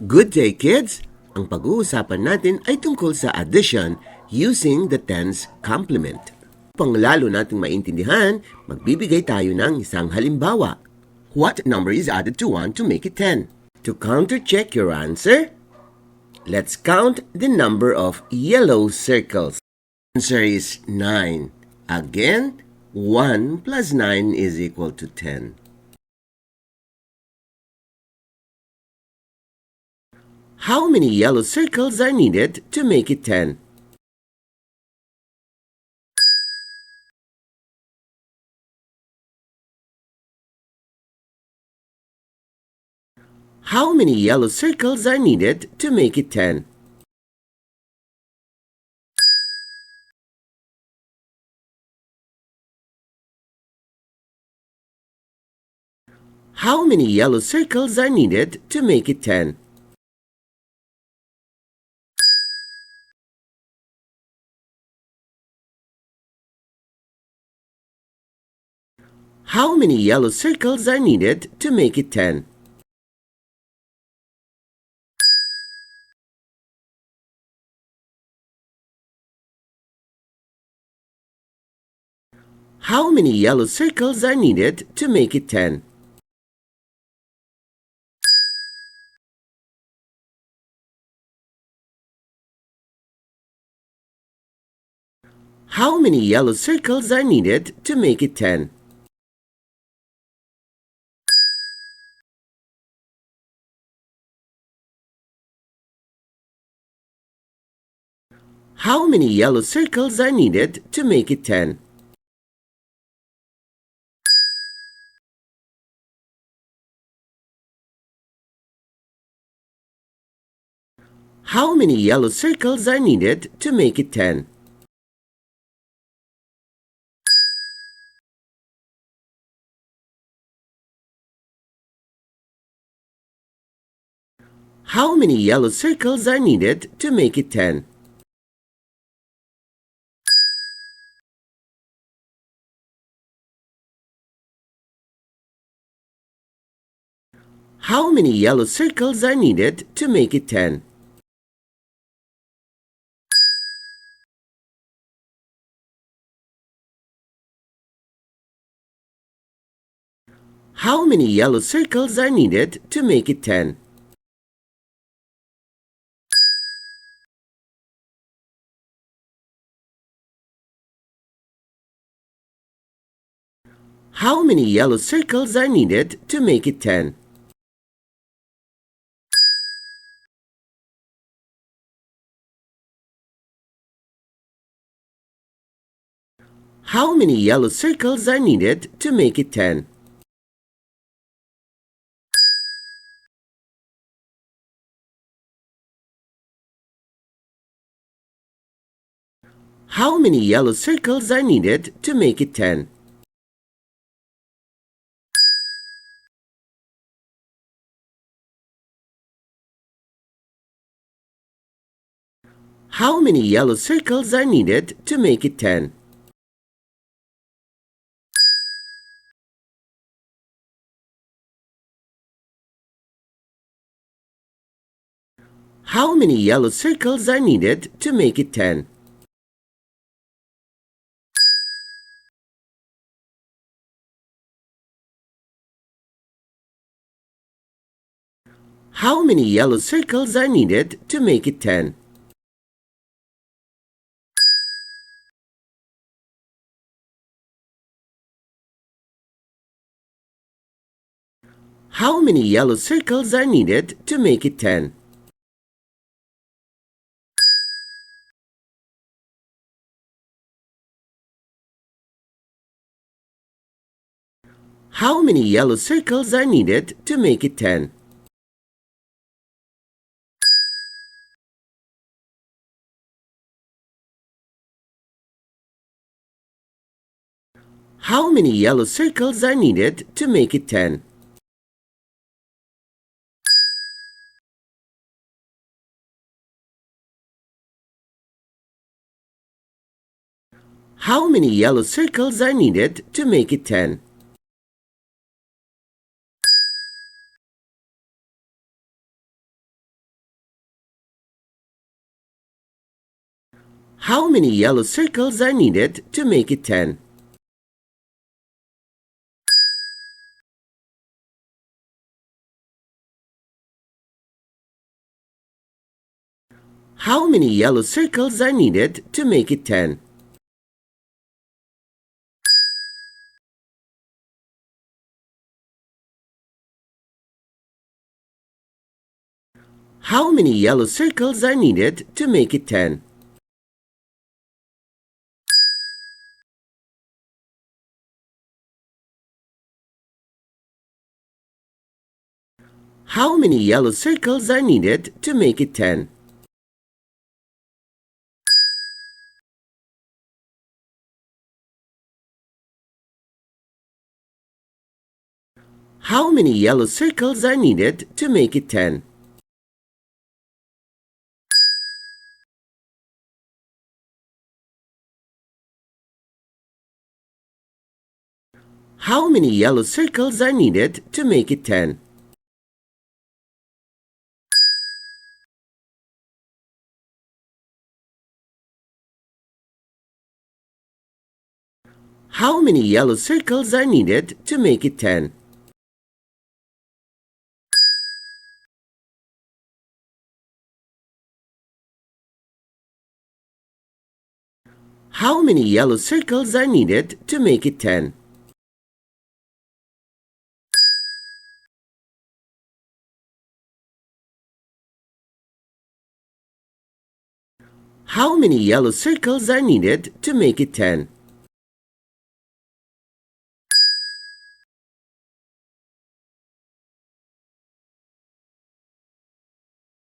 Good day, kids! Ang pag-uusapan natin ay tungkol sa addition using the tens complement. Upang lalo nating maintindihan, magbibigay tayo ng isang halimbawa. What number is added to 1 to make it 10? To counter-check your answer, let's count the number of yellow circles. Answer is 9. Again, 1 plus 9 is equal to 10. How many yellow circles are needed to make it 10? How many yellow circles are needed to make it 10? How many yellow circles are needed to make it 10? How many yellow circles are needed to make it 10? How many yellow circles are needed to make it 10? How many yellow circles are needed to make it 10? How many yellow circles are needed to make it 10? How many yellow circles are needed to make it 10? How many yellow circles are needed to make it 10? How many yellow circles are needed to make it 10? How many yellow circles are needed to make it 10? How many yellow circles are needed to make it 10? How many yellow circles are needed to make it 10? How many yellow circles are needed to make it 10? How many yellow circles are needed to make it 10? How many yellow circles are needed to make it 10? How many yellow circles are needed to make it 10? How many yellow circles are needed to make it 10? How many yellow circles are needed to make it 10? How many yellow circles are needed to make it 10? How many yellow circles are needed to make it 10? How many yellow circles are needed to make it 10? How many yellow circles are needed to make it 10? How many yellow circles are needed to make it 10? How many yellow circles are needed to make it 10? How many yellow circles are needed to make it 10? How many yellow circles are needed to make it 10? How many yellow circles are needed to make it 10? How many yellow circles are needed to make it 10? How many yellow circles are needed to make it 10?